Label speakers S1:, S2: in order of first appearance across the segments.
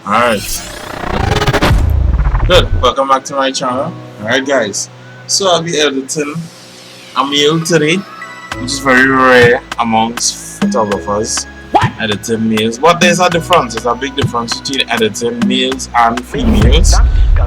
S1: Alright, good. Welcome back to my channel. Alright, guys. So I'll be editing a meal today, which is very rare amongst photographers editing males. But there's a difference. There's a big difference between editing males and females.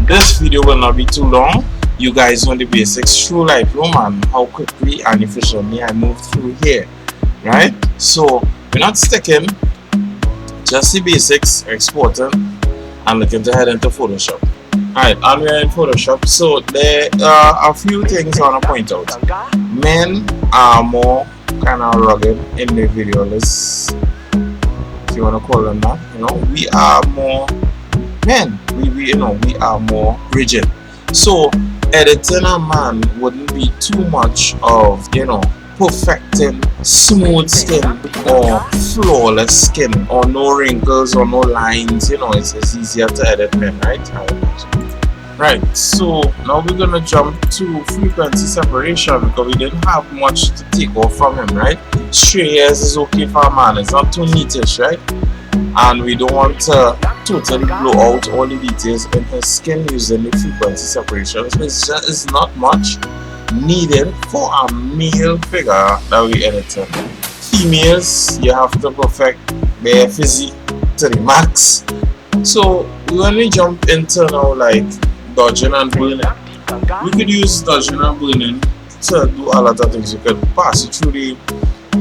S1: This video will not be too long. You guys know the basics through Lightroom and how quickly and efficiently I move through here. Right? So we're not sticking. Just the basics, exporting, and looking to head into Photoshop. Alright, and we're in Photoshop. So there are a few things I want to point out. Men are more kind of rugged, individualists, if you want to call them that. You know, we are more men. We are more rigid. So editing a man wouldn't be too much of, perfecting smooth skin or flawless skin or no wrinkles or no lines. It's easier to edit men, right? Right, so now we're gonna jump to frequency separation because we didn't have much to take off from him, right? Stray hairs is okay for a man, it's not too neatish, right? And we don't want to totally blow out all the details in his skin using the frequency separation. So it's not much needed for a male figure that we editing. Females, you have to perfect their physique to the max. So when we jump into now like dodging and burning, we could use dodging and burning to do a lot of things. We could pass it through the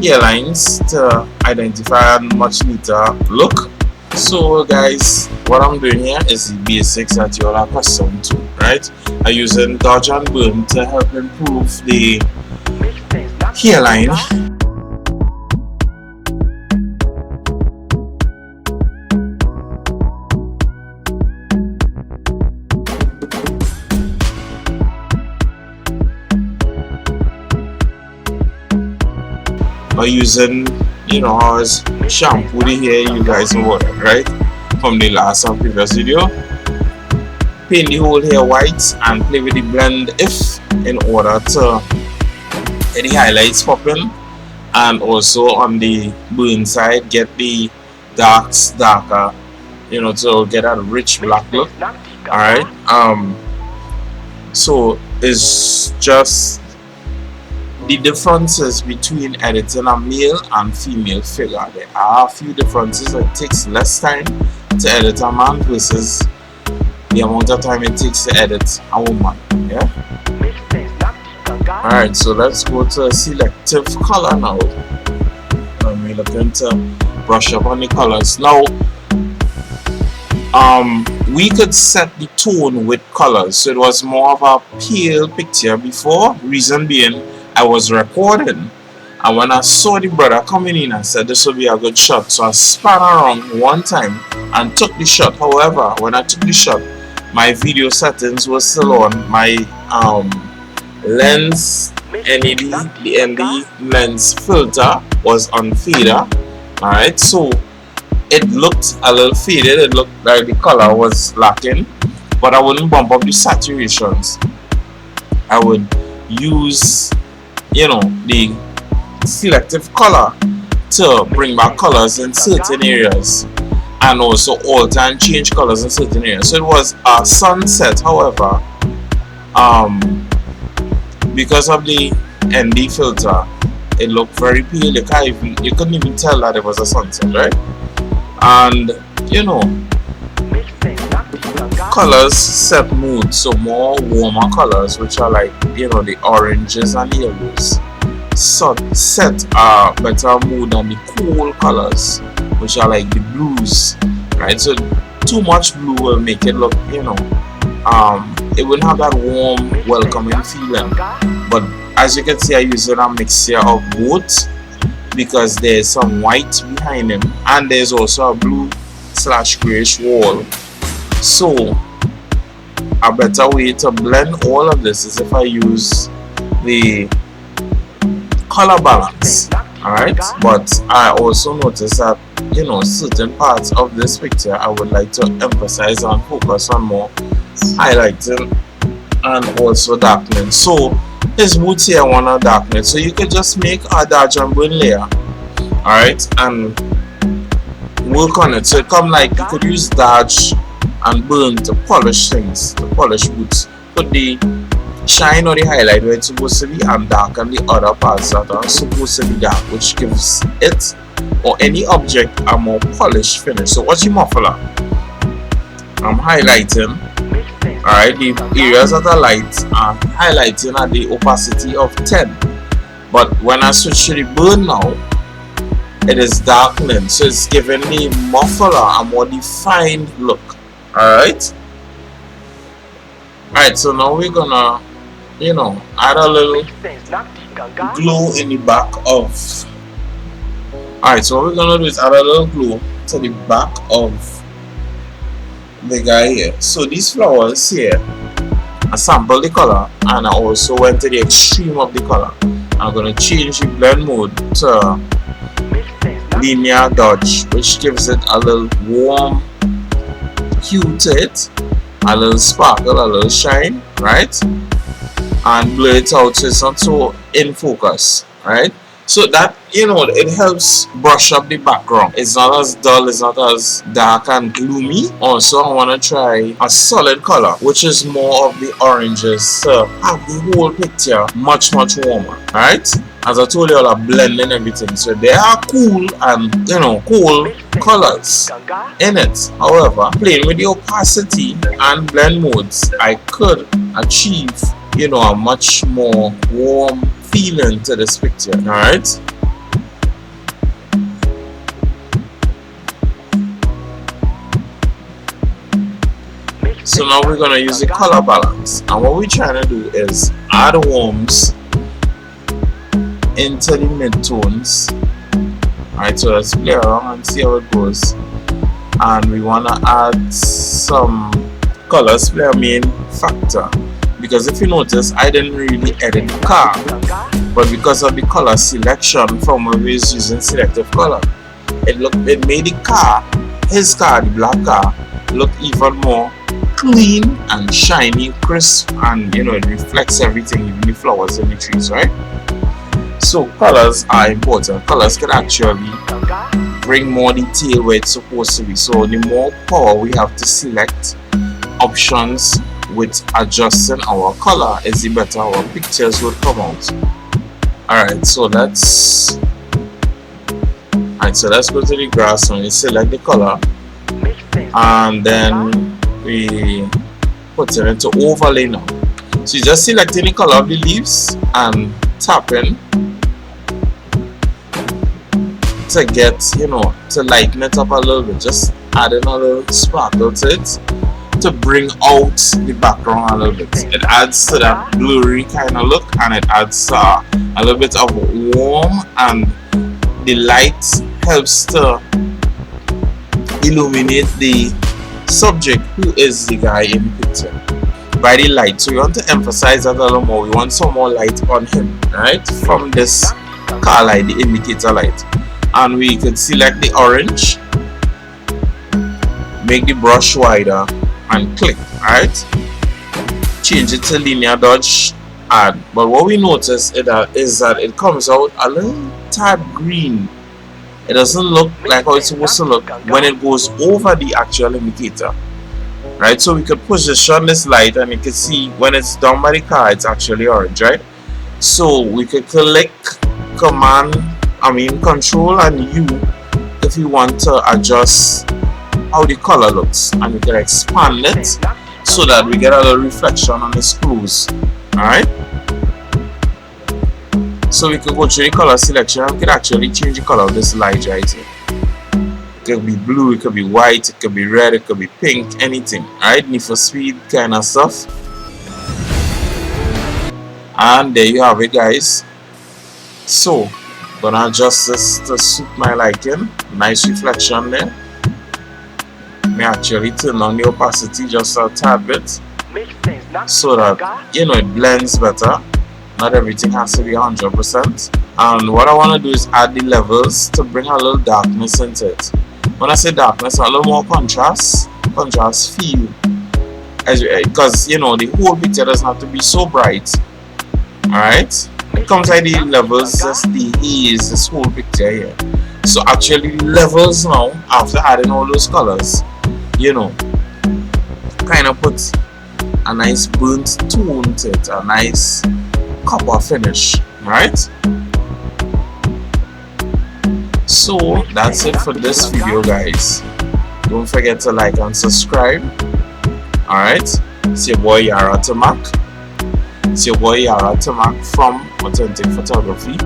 S1: hairlines to identify a much neater look. So guys, what I'm doing here is the basics that you all are accustomed to, right? I'm using dodge and burn to help improve the hairline. By using, how I shampoo the hair, you guys know what, right? From the last and previous video. Paint the whole hair white and play with the blend if in order to get the highlights popping, and also on the burn side get the darks darker, to get a rich black look. Alright, so it's just the differences between editing a male and female figure. There are a few differences. It takes less time to edit a man versus the amount of time it takes to edit a woman. Yeah. Alright, so let's go to selective color now. We're looking to brush up on the colors. Now, we could set the tone with colors. So it was more of a pale picture before. Reason being, I was recording, and when I saw the brother coming in, I said this will be a good shot. So I span around one time and took the shot. However, when I took the shot, my video settings were still on. My lens ND, the ND lens filter was on fader. Alright, so it looked a little faded. It looked like the color was lacking, but I wouldn't bump up the saturations. I would use the selective color to bring back colors in certain areas and also alter and change colors in certain areas. So it was a sunset. However, because of the ND filter, it looked very pale. You couldn't even tell that it was a sunset, right? And colors set mood, so more warmer colors, which are like the oranges and yellows, set a better mood than the cool colors, which are like the blues, right? So too much blue will make it look, it wouldn't have that warm, welcoming feeling. But as you can see, I'm using a mixture of both because there's some white behind him and there's also a blue/grayish wall. So a better way to blend all of this is if I use the color balance. Alright, but I also noticed that certain parts of this picture I would like to emphasize and focus on more highlighting and also darkening. So his boots here want to darken it, so you can just make a dodge and burn layer. Alright, and work on it. So it come like you could use dodge and burn to polish things, to polish boots. Put the shine or the highlight where it's supposed to be and darken the other parts that are supposed to be dark, which gives it or any object a more polished finish. So what's your muffler? I'm highlighting. Alright, the areas that are light are highlighting at the opacity of 10. But when I switch to the burn now, it is darkening. So it's giving the muffler a more defined look. Alright? Alright, so now we're gonna, add a little glow in the back of. Alright, so what we're gonna do is add a little glow to the back of the guy here. So these flowers here, I sampled the color and I also went to the extreme of the color. I'm gonna change the blend mode to linear dodge, which gives it a little warm hue to it, a little sparkle, a little shine, right? And blur it out so it's not so in focus, right? So that, it helps brush up the background. It's not as dull, it's not as dark and gloomy. Also, I want to try a solid color, which is more of the oranges to have the whole picture much warmer, right? As I told you, all are blending everything. So there are cool and, cool colors in it. However, playing with the opacity and blend modes, I could achieve, a much more warm feeling to this picture. Alright, so now we're gonna use the color balance, and what we're trying to do is add warms into the mid-tones. Alright, so let's play around and see how it goes. And we wanna add some colors play a main factor, because if you notice, I didn't really edit the car, but because of the color selection from when we was using selective color, it made the car, the black car, look even more clean and shiny, crisp, and it reflects everything, even the flowers in the trees, right? So colors are important. Colors can actually bring more detail where it's supposed to be. So the more power we have to select options with adjusting our color, is the better our pictures will come out. Alright, so let's go to the grass and we select the color, and then we put it into overlay now. So you just selecting the color of the leaves and tapping to get, to lighten it up a little bit, just adding a little sparkle to it to bring out the background a little bit. It adds to that blurry kind of look, and it adds a little bit of warm, and the light helps to illuminate the subject, who is the guy in the picture, by the light. So we want to emphasize that a little more. We want some more light on him, right, from this car light, the indicator light. And we could select the orange, make the brush wider, and click. Alright, change it to linear dodge, add. But what we notice is that it comes out a little tad green. It doesn't look like how it's supposed to look when it goes over the actual indicator, right? So we could position this light and you can see when it's down by the car, it's actually orange, right? So we could click Control and U if you want to adjust how the color looks, and we can expand it so that we get a little reflection on the screws. Alright, so we could go through the color selection and we could actually change the color of this light right here. It could be blue, it could be white, it could be red, it could be pink, anything. Alright, Need for Speed kind of stuff. And there you have it, guys. So gonna adjust this to suit my liking. Nice reflection there. May actually turn on the opacity just a tad bit so that it blends better. Not everything has to be 100%. And what I want to do is add the levels to bring a little darkness into it. When I say darkness, a little more contrast feel, because the whole picture doesn't have to be so bright. Alright, it comes like the levels, just the haze, this whole picture here. So actually levels now, after adding all those colors, you know, kind of puts a nice burnt tone to it, a nice copper finish, right? So that's it for this video, guys. Don't forget to like and subscribe. Alright, it's your boy Yara Tamak. It's your boy Yara Tamak from Authentic Photography.